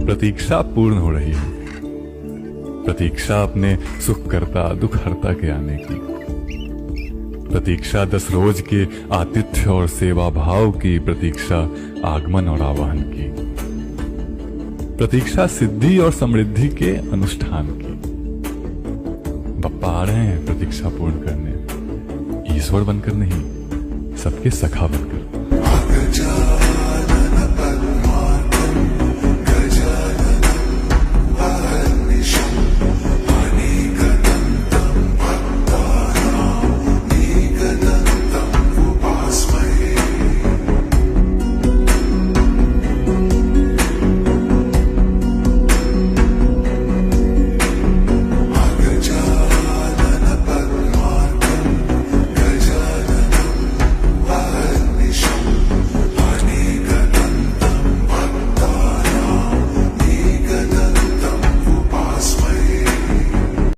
प्रतीक्षा पूर्ण हो रही है। प्रतीक्षा अपने सुख करता दुख हरता के आने की। प्रतीक्षा 10 रोज के आतिथ्य और सेवा भाव की। प्रतीक्षा आगमन और आवाहन की। प्रतीक्षा सिद्धि और समृद्धि के अनुष्ठान की। बप्पा आ रहे हैं प्रतीक्षा पूर्ण करने, ईश्वर बनकर नहीं, सबके सखा बनकर।